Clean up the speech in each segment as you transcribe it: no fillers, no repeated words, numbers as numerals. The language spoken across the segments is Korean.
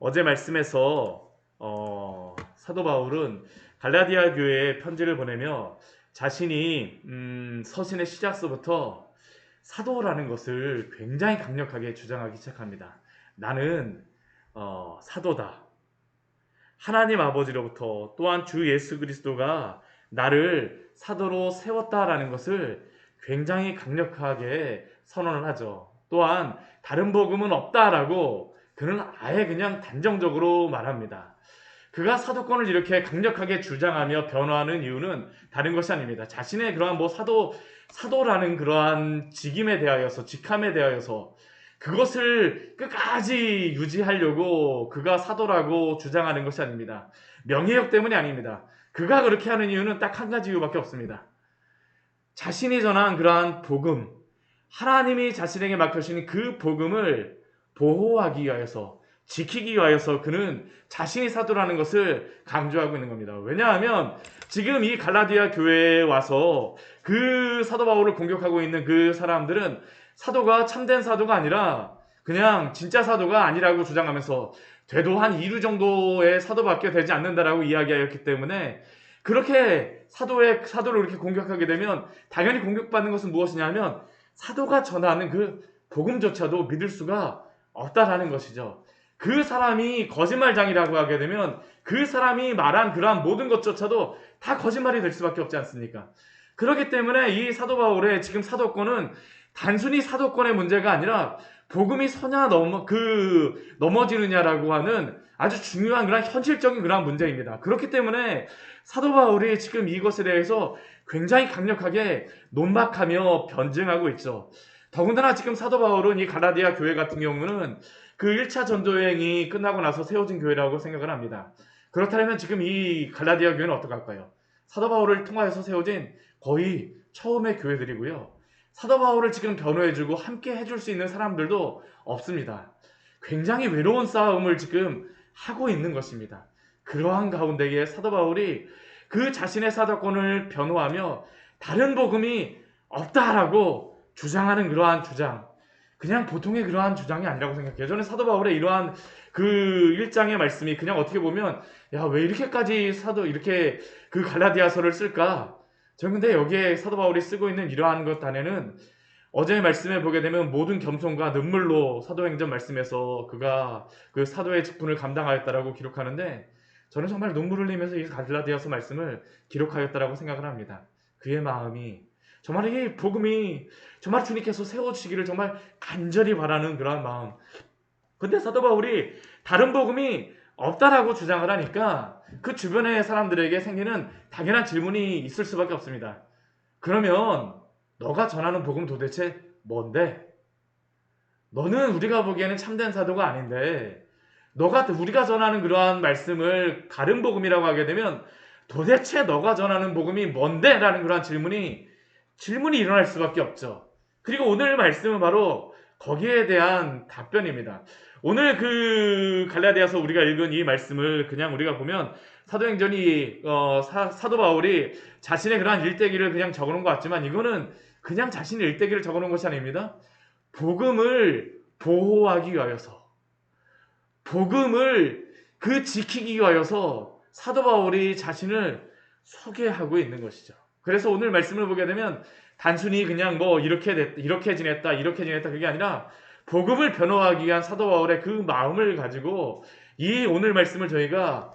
어제 말씀에서 사도 바울은 갈라디아 교회에 편지를 보내며 자신이 서신의 시작서부터 사도라는 것을 굉장히 강력하게 주장하기 시작합니다. 나는 사도다. 하나님 아버지로부터 또한 주 예수 그리스도가 나를 사도로 세웠다라는 것을 굉장히 강력하게 선언을 하죠. 또한 다른 복음은 없다라고 그는 아예 그냥 단정적으로 말합니다. 그가 사도권을 이렇게 강력하게 주장하며 변호하는 이유는 다른 것이 아닙니다. 자신의 그러한 사도라는 그러한 직임에 대하여서, 직함에 대하여서 그것을 끝까지 유지하려고 그가 사도라고 주장하는 것이 아닙니다. 명예욕 때문이 아닙니다. 그가 그렇게 하는 이유는 딱 한 가지 이유밖에 없습니다. 자신이 전한 그러한 복음, 하나님이 자신에게 맡겨주신 그 복음을 보호하기 위하여서, 지키기 위하여서 그는 자신이 사도라는 것을 강조하고 있는 겁니다. 왜냐하면 지금 이 갈라디아 교회에 와서 그 사도 바울을 공격하고 있는 그 사람들은 사도가 참된 사도가 아니라 그냥 진짜 사도가 아니라고 주장하면서 되도 한 2류 정도의 사도밖에 되지 않는다라고 이야기하였기 때문에 그렇게 사도를 이렇게 공격하게 되면 당연히 공격받는 것은 무엇이냐면 사도가 전하는 그 복음조차도 믿을 수가 없다라는 것이죠. 그 사람이 거짓말장이라고 하게 되면 그 사람이 말한 그러한 모든 것조차도 다 거짓말이 될 수밖에 없지 않습니까? 그렇기 때문에 이 사도 바울의 지금 사도권은 단순히 사도권의 문제가 아니라 복음이 서냐 넘어지느냐라고 하는 아주 중요한 그런 현실적인 그런 문제입니다. 그렇기 때문에 사도 바울이 지금 이것에 대해서 굉장히 강력하게 논박하며 변증하고 있죠. 더군다나 지금 사도 바울은 이 갈라디아 교회 같은 경우는 그 1차 전도여행이 끝나고 나서 세워진 교회라고 생각을 합니다. 그렇다면 지금 이 갈라디아 교회는 어떡할까요? 사도 바울을 통하여서 세워진 거의 처음의 교회들이고요. 사도 바울을 지금 변호해주고 함께 해줄 수 있는 사람들도 없습니다. 굉장히 외로운 싸움을 지금 하고 있는 것입니다. 그러한 가운데에 사도 바울이 그 자신의 사도권을 변호하며 다른 복음이 없다라고 주장하는 그러한 주장, 그냥 보통의 그러한 주장이 아니라고 생각해요. 저는 사도 바울의 이러한 그 1장의 말씀이 그냥 어떻게 보면 야, 왜 이렇게까지 이렇게 그 갈라디아서를 쓸까? 저는 근데 여기에 사도 바울이 쓰고 있는 이러한 것 안에는 어제의 말씀에 보게 되면 모든 겸손과 눈물로 사도행전 말씀에서 그가 그 사도의 직분을 감당하였다라고 기록하는데 저는 정말 눈물 흘리면서 이 갈라디아서 말씀을 기록하였다라고 생각을 합니다. 그의 마음이 정말 이 복음이 정말 주님께서 세워주시기를 정말 간절히 바라는 그러한 마음. 근데 사도 바울이 다른 복음이 없다라고 주장을 하니까 그 주변의 사람들에게 생기는 당연한 질문이 있을 수밖에 없습니다. 그러면 너가 전하는 복음 도대체 뭔데? 너는 우리가 보기에는 참된 사도가 아닌데 우리가 전하는 그러한 말씀을 다른 복음이라고 하게 되면 도대체 너가 전하는 복음이 뭔데? 라는 그러한 질문이 일어날 수밖에 없죠. 그리고 오늘 말씀은 바로 거기에 대한 답변입니다. 오늘 그 갈라디아서 우리가 읽은 이 말씀을 그냥 우리가 보면 사도행전이 사도 바울이 자신의 그러한 일대기를 그냥 적어놓은 것 같지만 이거는 그냥 자신의 일대기를 적어놓은 것이 아닙니다. 복음을 보호하기 위하여서 복음을 지키기 위하여서 사도 바울이 자신을 소개하고 있는 것이죠. 그래서 오늘 말씀을 보게 되면 단순히 그냥 이렇게 지냈다 그게 아니라 복음을 변호하기 위한 사도 바울의 그 마음을 가지고 이 오늘 말씀을 저희가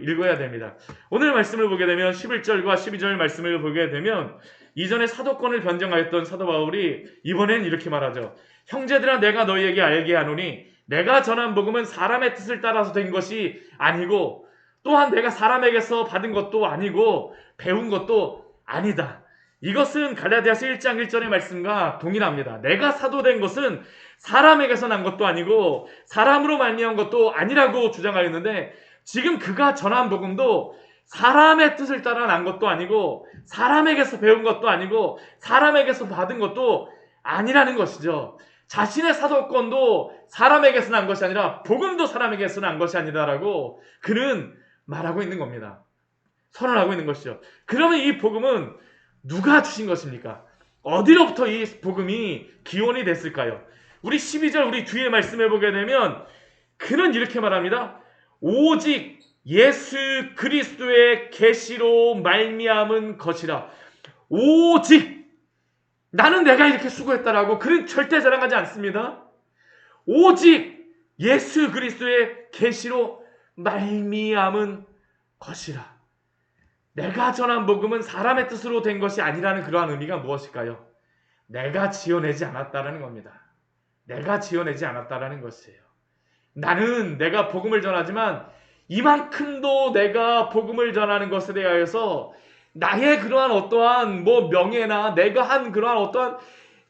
읽어야 됩니다. 오늘 말씀을 보게 되면 11절과 12절 말씀을 보게 되면 이전에 사도권을 변증하였던 사도 바울이 이번엔 이렇게 말하죠. 형제들아 내가 너희에게 알게 하노니 내가 전한 복음은 사람의 뜻을 따라서 된 것이 아니고 또한 내가 사람에게서 받은 것도 아니고 배운 것도 아니다. 이것은 갈라디아서 1장 1절의 말씀과 동일합니다. 내가 사도된 것은 사람에게서 난 것도 아니고 사람으로 말미암은 것도 아니라고 주장하였는데 지금 그가 전한 복음도 사람의 뜻을 따라 난 것도 아니고 사람에게서 배운 것도 아니고 사람에게서 받은 것도 아니라는 것이죠. 자신의 사도권도 사람에게서 난 것이 아니라 복음도 사람에게서 난 것이 아니다라고 그는 말하고 있는 겁니다. 선언하고 있는 것이죠. 그러면 이 복음은 누가 주신 것입니까? 어디로부터 이 복음이 기원이 됐을까요? 우리 12절 우리 뒤에 말씀해 보게 되면 그는 이렇게 말합니다. 오직 예수 그리스도의 계시로 말미암은 것이라. 오직 나는 내가 이렇게 수고했다라고 그는 절대 자랑하지 않습니다. 오직 예수 그리스도의 계시로 말미암은 것이라. 내가 전한 복음은 사람의 뜻으로 된 것이 아니라는 그러한 의미가 무엇일까요? 내가 지어내지 않았다라는 겁니다. 내가 지어내지 않았다라는 것이에요. 나는 내가 복음을 전하지만 이만큼도 내가 복음을 전하는 것에 대하여서 나의 그러한 어떠한 명예나 내가 한 그러한 어떠한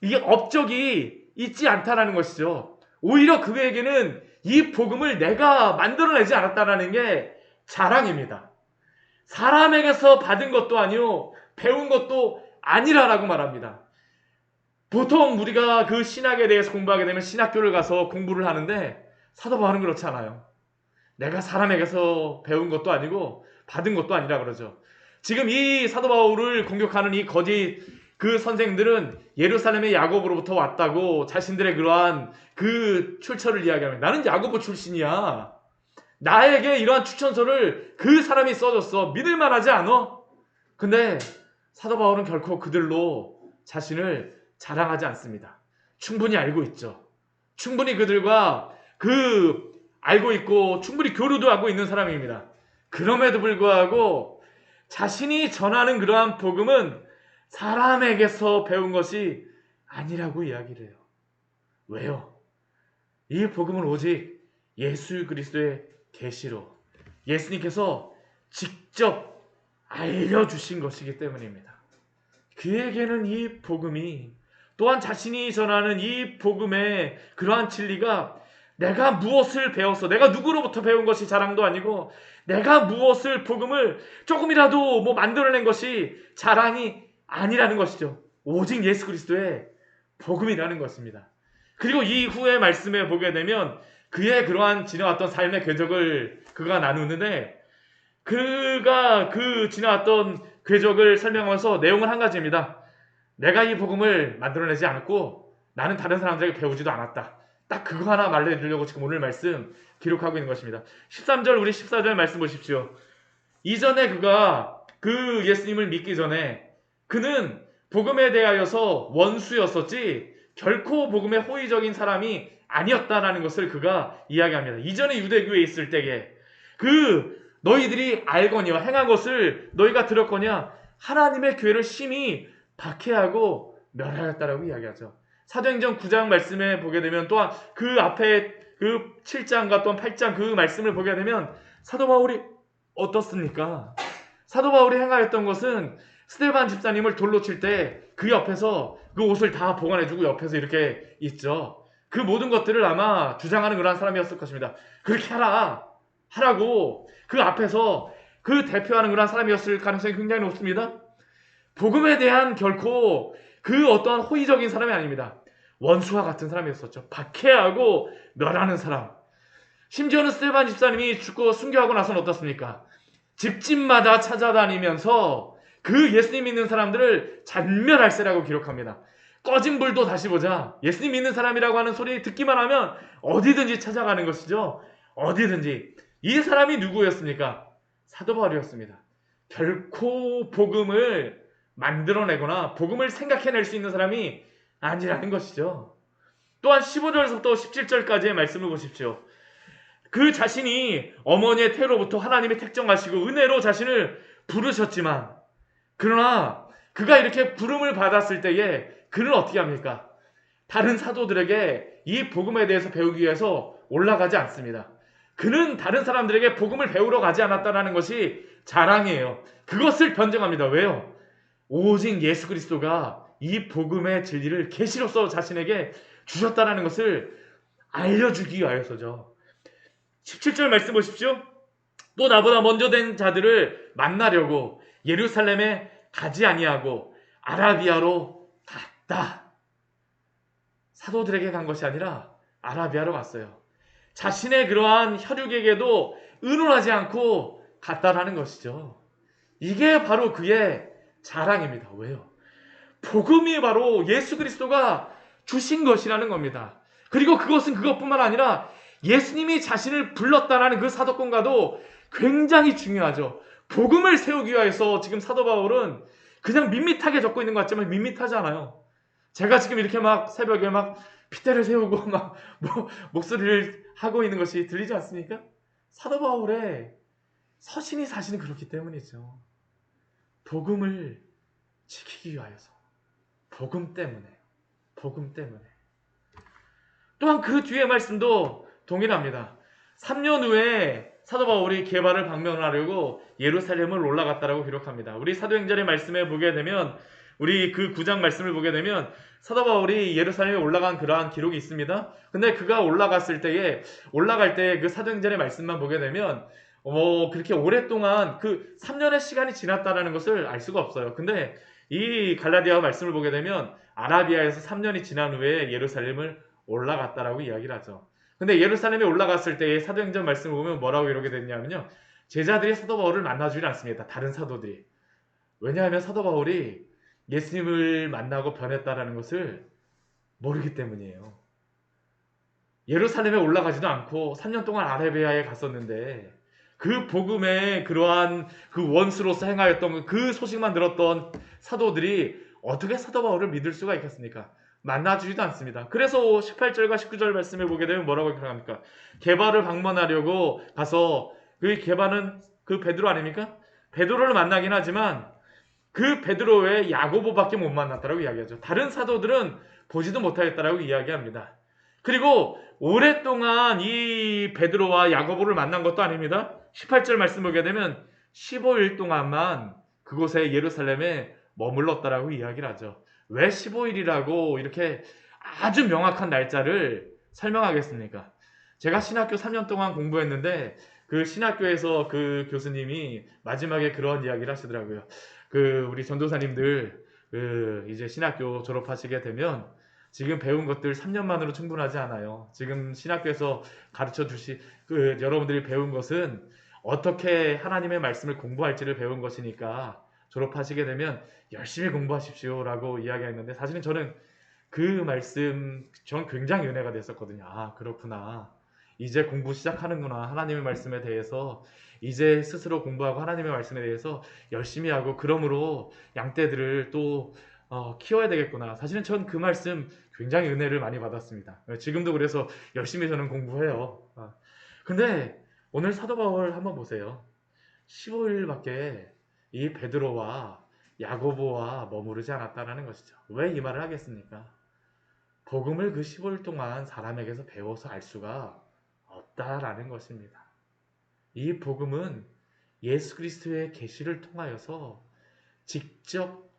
이게 업적이 있지 않다라는 것이죠. 오히려 그에게는 이 복음을 내가 만들어내지 않았다라는 게 자랑입니다. 사람에게서 받은 것도 아니요 배운 것도 아니라라고 말합니다. 보통 우리가 그 신학에 대해서 공부하게 되면 신학교를 가서 공부를 하는데 사도 바울은 그렇지 않아요. 내가 사람에게서 배운 것도 아니고 받은 것도 아니라 그러죠. 지금 이 사도 바울을 공격하는 이 거짓 그 선생들은 예루살렘의 야고보로부터 왔다고 자신들의 그러한 그 출처를 이야기합니다. 나는 야고보 출신이야. 나에게 이러한 추천서를 그 사람이 써줬어. 믿을만하지 않아? 근데 사도 바울은 결코 그들로 자신을 자랑하지 않습니다. 충분히 알고 있죠. 충분히 그들과 알고 있고 충분히 교류도 하고 있는 사람입니다. 그럼에도 불구하고 자신이 전하는 그러한 복음은 사람에게서 배운 것이 아니라고 이야기를 해요. 왜요? 이 복음은 오직 예수 그리스도의 계시로 예수님께서 직접 알려주신 것이기 때문입니다. 그에게는 이 복음이 또한 자신이 전하는 이 복음의 그러한 진리가 내가 무엇을 배웠어, 내가 누구로부터 배운 것이 자랑도 아니고 내가 무엇을 복음을 조금이라도 만들어낸 것이 자랑이 아니라는 것이죠. 오직 예수 그리스도의 복음이라는 것입니다. 그리고 이후의 말씀에 보게 되면 그의 그러한 지나왔던 삶의 궤적을 그가 나누는데 그가 그 지나왔던 궤적을 설명하면서 내용은 한 가지입니다. 내가 이 복음을 만들어내지 않았고 나는 다른 사람들에게 배우지도 않았다. 딱 그거 하나 말해드리려고 지금 오늘 말씀 기록하고 있는 것입니다. 13절 우리 14절 말씀 보십시오. 이전에 그가 그 예수님을 믿기 전에 그는 복음에 대하여서 원수였었지 결코 복음에 호의적인 사람이 아니었다라는 것을 그가 이야기합니다. 이전에 유대교에 있을 때에 너희들이 알거니와 행한 것을 너희가 들었거냐 하나님의 교회를 심히 박해하고 멸하였다라고 이야기하죠. 사도행전 9장 말씀에 보게 되면 또한 그 앞에 그 7장과 또한 8장 그 말씀을 보게 되면 사도 바울이 어떻습니까? 사도 바울이 행하였던 것은 스데반 집사님을 돌로 칠 때 그 옆에서 그 옷을 다 보관해주고 옆에서 이렇게 있죠. 그 모든 것들을 아마 주장하는 그런 사람이었을 것입니다. 그렇게 하라고 그 앞에서 그 대표하는 그런 사람이었을 가능성이 굉장히 높습니다. 복음에 대한 결코 그 어떠한 호의적인 사람이 아닙니다. 원수와 같은 사람이었었죠. 박해하고 멸하는 사람. 심지어는 스데반 집사님이 죽고 순교하고 나서는 어떻습니까? 집집마다 찾아다니면서 그 예수님 믿는 사람들을 잔멸할세라고 기록합니다. 꺼진 불도 다시 보자. 예수님 믿는 사람이라고 하는 소리 듣기만 하면 어디든지 찾아가는 것이죠. 어디든지. 이 사람이 누구였습니까? 사도 바울이었습니다. 결코 복음을 만들어내거나 복음을 생각해낼 수 있는 사람이 아니라는 것이죠. 또한 15절에서부터 17절까지의 말씀을 보십시오. 그 자신이 어머니의 태로부터 하나님이 택정하시고 은혜로 자신을 부르셨지만 그러나 그가 이렇게 부름을 받았을 때에 그는 어떻게 합니까? 다른 사도들에게 이 복음에 대해서 배우기 위해서 올라가지 않습니다. 그는 다른 사람들에게 복음을 배우러 가지 않았다는 것이 자랑이에요. 그것을 변증합니다. 왜요? 오직 예수 그리스도가 이 복음의 진리를 계시로서 자신에게 주셨다는 것을 알려주기 위하여서죠. 17절 말씀 보십시오. 또 나보다 먼저 된 자들을 만나려고 예루살렘에 가지 아니하고 아라비아로 갔다. 사도들에게 간 것이 아니라 아라비아로 갔어요. 자신의 그러한 혈육에게도 의논하지 않고 갔다라는 것이죠. 이게 바로 그의 자랑입니다. 왜요? 복음이 바로 예수 그리스도가 주신 것이라는 겁니다. 그리고 그것은 그것뿐만 아니라 예수님이 자신을 불렀다라는 그 사도권과도 굉장히 중요하죠. 복음을 세우기 위해서 지금 사도 바울은 그냥 밋밋하게 적고 있는 것 같지만 밋밋하지 않아요. 제가 지금 이렇게 막 새벽에 막 핏대를 세우고 막 목소리를 하고 있는 것이 들리지 않습니까? 사도 바울의 서신이 사실은 그렇기 때문이죠. 복음을 지키기 위하여서. 복음 때문에. 복음 때문에. 또한 그 뒤의 말씀도 동일합니다. 3년 후에 사도 바울이 게바를 방문하려고 예루살렘을 올라갔다라고 기록합니다. 우리 사도행전의 말씀에 보게 되면 우리 그 9장 말씀을 보게 되면 사도 바울이 예루살렘에 올라간 그러한 기록이 있습니다. 근데 그가 올라갈 때 그 사도행전의 말씀만 보게 되면 그렇게 오랫동안 그 3년의 시간이 지났다라는 것을 알 수가 없어요. 근데 이 갈라디아 말씀을 보게 되면 아라비아에서 3년이 지난 후에 예루살렘을 올라갔다라고 이야기를 하죠. 근데 예루살렘에 올라갔을 때의 사도행전 말씀을 보면 뭐라고 이렇게 됐냐면요. 제자들이 사도 바울을 만나주지 않습니다. 다른 사도들이. 왜냐하면 사도 바울이 예수님을 만나고 변했다라는 것을 모르기 때문이에요. 예루살렘에 올라가지도 않고 3년 동안 아라비아에 갔었는데 그 복음의 그러한 그 원수로서 행하였던 그 소식만 들었던 사도들이 어떻게 사도 바울을 믿을 수가 있겠습니까? 만나주지도 않습니다. 그래서 18절과 19절 말씀을 보게 되면 뭐라고 기록합니까? 게바를 방문하려고 가서 그 게바는 그 베드로 아닙니까? 베드로를 만나긴 하지만 그 베드로 외에 야고보밖에 못 만났다라고 이야기하죠. 다른 사도들은 보지도 못하겠다라고 이야기합니다. 그리고 오랫동안 이 베드로와 야고보를 만난 것도 아닙니다. 18절 말씀 보게 되면 15일 동안만 그곳에 예루살렘에 머물렀다라고 이야기를 하죠. 왜 15일이라고 이렇게 아주 명확한 날짜를 설명하겠습니까? 제가 신학교 3년 동안 공부했는데 그 신학교에서 그 교수님이 마지막에 그런 이야기를 하시더라고요. 우리 전도사님들 이제 신학교 졸업하시게 되면 지금 배운 것들 3년만으로 충분하지 않아요. 지금 신학교에서 가르쳐 주시 여러분들이 배운 것은 어떻게 하나님의 말씀을 공부할지를 배운 것이니까 졸업하시게 되면 열심히 공부하십시오라고 이야기했는데 사실은 저는 그 말씀 전 굉장히 은혜가 됐었거든요. 아, 그렇구나. 이제 공부 시작하는구나. 하나님의 말씀에 대해서 이제 스스로 공부하고 하나님의 말씀에 대해서 열심히 하고 그러므로 양떼들을 또 키워야 되겠구나. 사실은 전 그 말씀 굉장히 은혜를 많이 받았습니다. 지금도 그래서 열심히 저는 공부해요. 근데 오늘 사도 바울 한번 보세요. 15일밖에 이 베드로와 야고보와 머무르지 않았다는 것이죠. 왜 이 말을 하겠습니까? 복음을 그 15일 동안 사람에게서 배워서 알 수가 없다라는 것입니다. 이 복음은 예수 그리스도의 계시를 통하여서 직접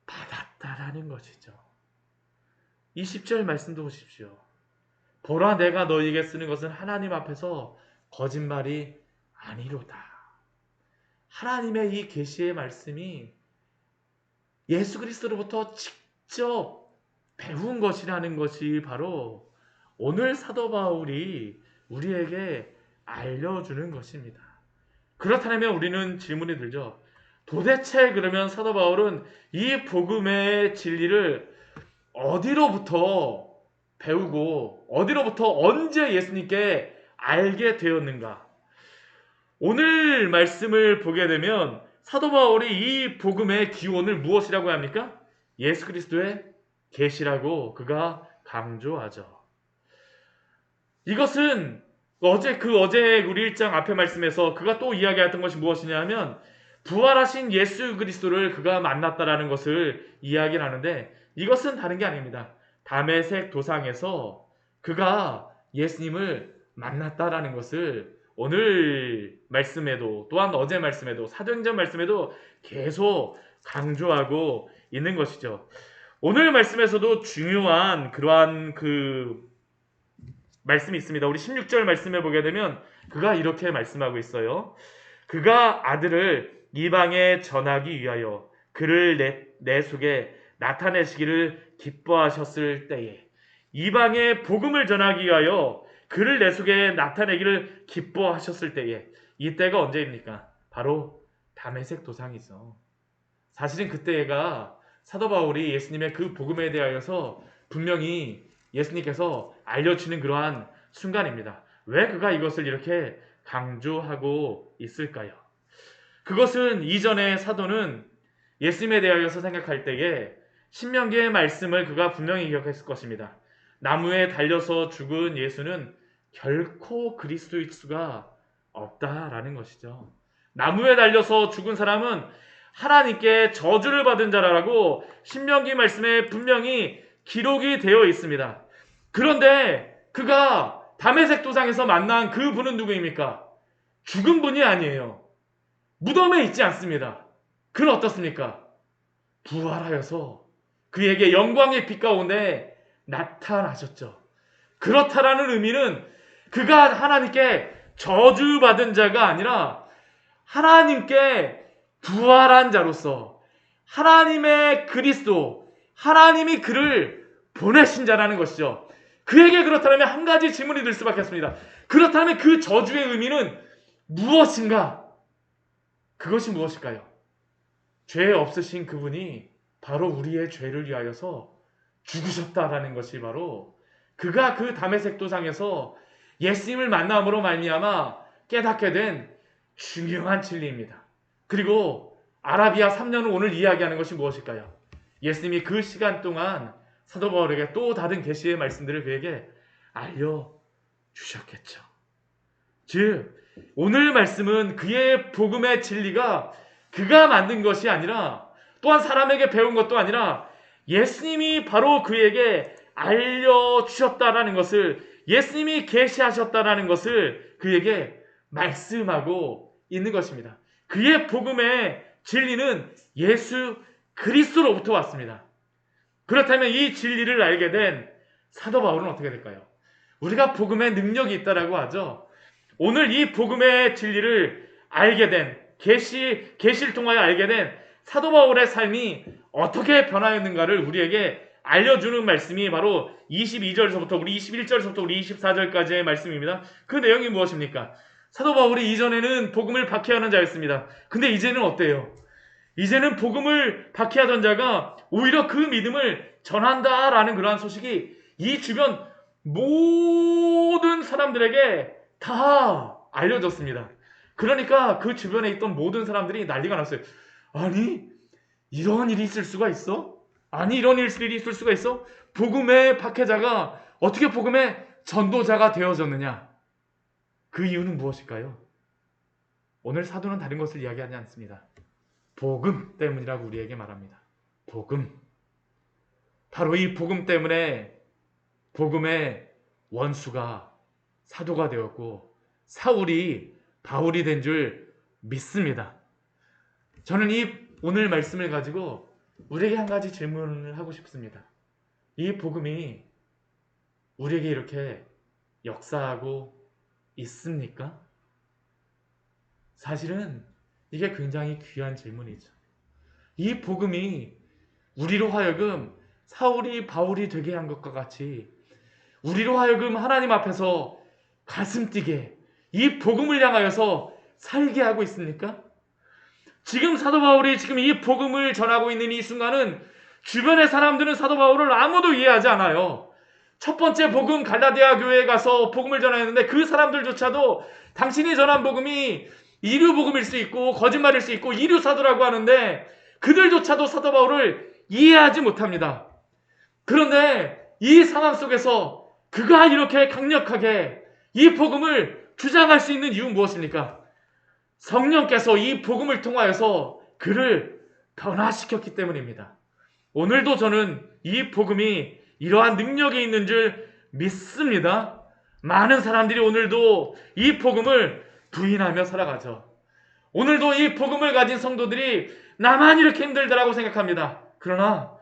받았다라는 것이죠. 20절 말씀도 보십시오. 보라 내가 너희에게 쓰는 것은 하나님 앞에서 거짓말이 아니로다. 하나님의 이 계시의 말씀이 예수 그리스도로부터 직접 배운 것이라는 것이 바로 오늘 사도 바울이 우리에게 알려주는 것입니다. 그렇다면 우리는 질문이 들죠. 도대체 그러면 사도 바울은 이 복음의 진리를 어디로부터 배우고 어디로부터 언제 예수님께 알게 되었는가? 오늘 말씀을 보게 되면 사도 바울이 이 복음의 기원을 무엇이라고 합니까? 예수 그리스도의 계시라고 그가 강조하죠. 이것은 어제 우리 1장 앞에 말씀에서 그가 또 이야기했던 것이 무엇이냐면 부활하신 예수 그리스도를 그가 만났다라는 것을 이야기를 하는데 이것은 다른 게 아닙니다. 다메섹 도상에서 그가 예수님을 만났다라는 것을 오늘 말씀에도 또한 어제 말씀에도 사도행전 말씀에도 계속 강조하고 있는 것이죠. 오늘 말씀에서도 중요한 그러한 말씀이 있습니다. 우리 16절 말씀에 보게 되면 그가 이렇게 말씀하고 있어요. 그가 아들을 이방에 전하기 위하여 그를 내 속에 나타내시기를 기뻐하셨을 때에 이방에 복음을 전하기 위하여 그를 내 속에 나타내기를 기뻐하셨을 때에 이때가 언제입니까? 바로 다메섹 도상이죠. 사실은 그때가 사도 바울이 예수님의 그 복음에 대하여서 분명히 예수님께서 알려주는 그러한 순간입니다. 왜 그가 이것을 이렇게 강조하고 있을까요? 그것은 이전에 사도는 예수님에 대하여서 생각할 때에 신명기의 말씀을 그가 분명히 기억했을 것입니다. 나무에 달려서 죽은 예수는 결코 그리스도일 수가 없다라는 것이죠. 나무에 달려서 죽은 사람은 하나님께 저주를 받은 자라고 신명기 말씀에 분명히 기록이 되어 있습니다. 그런데 그가 다메섹 도상에서 만난 그 분은 누구입니까? 죽은 분이 아니에요. 무덤에 있지 않습니다. 그는 어떻습니까? 부활하여서 그에게 영광의 빛 가운데 나타나셨죠. 그렇다라는 의미는 그가 하나님께 저주받은 자가 아니라 하나님께 부활한 자로서 하나님의 그리스도, 하나님이 그를 보내신 자라는 것이죠. 그에게 그렇다면 한 가지 질문이 들 수밖에 없습니다. 그렇다면 그 저주의 의미는 무엇인가? 그것이 무엇일까요? 죄 없으신 그분이 바로 우리의 죄를 위하여서 죽으셨다라는 것이 바로 그가 그 다메섹 도상에서 예수님을 만남으로 말미암아 깨닫게 된 중요한 진리입니다. 그리고 아라비아 3년을 오늘 이야기하는 것이 무엇일까요? 예수님이 그 시간 동안 사도 바울에게 또 다른 계시의 말씀들을 그에게 알려주셨겠죠. 즉 오늘 말씀은 그의 복음의 진리가 그가 만든 것이 아니라 또한 사람에게 배운 것도 아니라 예수님이 바로 그에게 알려주셨다라는 것을, 예수님이 계시하셨다라는 것을 그에게 말씀하고 있는 것입니다. 그의 복음의 진리는 예수 그리스도로부터 왔습니다. 그렇다면 이 진리를 알게 된 사도 바울은 어떻게 될까요? 우리가 복음의 능력이 있다라고 하죠. 오늘 이 복음의 진리를 알게 된, 계시를 통하여 알게 된 사도 바울의 삶이 어떻게 변화했는가를 우리에게 알려주는 말씀이 바로 22절에서부터 우리 21절에서부터 우리 24절까지의 말씀입니다. 그 내용이 무엇입니까? 사도 바울이 이전에는 복음을 박해하는 자였습니다. 근데 이제는 어때요? 이제는 복음을 박해하던 자가 오히려 그 믿음을 전한다라는 그러한 소식이 이 주변 모든 사람들에게 다 알려졌습니다. 그러니까 그 주변에 있던 모든 사람들이 난리가 났어요. 아니, 이런 일이 있을 수가 있어? 아니, 이런 일이 있을 수가 있어? 복음의 박해자가 어떻게 복음의 전도자가 되어졌느냐? 그 이유는 무엇일까요? 오늘 사도는 다른 것을 이야기하지 않습니다. 복음 때문이라고 우리에게 말합니다. 복음. 바로 이 복음 때문에 복음의 원수가 사도가 되었고 사울이 바울이 된 줄 믿습니다. 저는 이 오늘 말씀을 가지고 우리에게 한 가지 질문을 하고 싶습니다. 이 복음이 우리에게 이렇게 역사하고 있습니까? 사실은 이게 굉장히 귀한 질문이죠. 이 복음이 우리로 하여금 사울이 바울이 되게 한 것과 같이 우리로 하여금 하나님 앞에서 가슴 뛰게 이 복음을 향하여서 살게 하고 있습니까? 지금 사도 바울이 지금 이 복음을 전하고 있는 이 순간은 주변의 사람들은 사도 바울을 아무도 이해하지 않아요. 첫 번째 복음 갈라디아 교회에 가서 복음을 전하였는데 그 사람들조차도 당신이 전한 복음이 이류 복음일 수 있고 거짓말일 수 있고 이류 사도라고 하는데 그들조차도 사도 바울을 이해하지 못합니다. 그런데 이 상황 속에서 그가 이렇게 강력하게 이 복음을 주장할 수 있는 이유는 무엇입니까? 성령께서 이 복음을 통하여서 그를 변화시켰기 때문입니다. 오늘도 저는 이 복음이 이러한 능력이 있는 줄 믿습니다. 많은 사람들이 오늘도 이 복음을 부인하며 살아가죠. 오늘도 이 복음을 가진 성도들이 나만 이렇게 힘들다라고 생각합니다. 그러나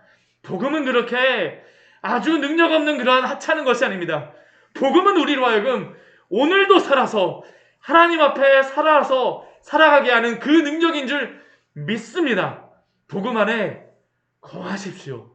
복음은 그렇게 아주 능력 없는 그러한 하찮은 것이 아닙니다. 복음은 우리로 하여금 오늘도 살아서 하나님 앞에 살아가게 하는 그 능력인 줄 믿습니다. 복음 안에 거하십시오.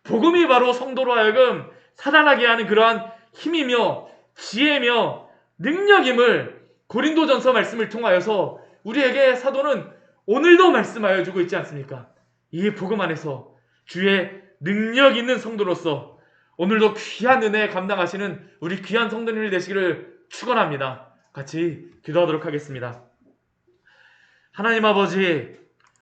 복음이 바로 성도로 하여금 살아나게 하는 그러한 힘이며 지혜며 능력임을 고린도전서 말씀을 통하여서 우리에게 사도는 오늘도 말씀하여 주고 있지 않습니까? 이 복음 안에서 주의 능력 있는 성도로서 오늘도 귀한 은혜 감당하시는 우리 귀한 성도님들 되시기를 축원합니다. 같이 기도하도록 하겠습니다. 하나님 아버지,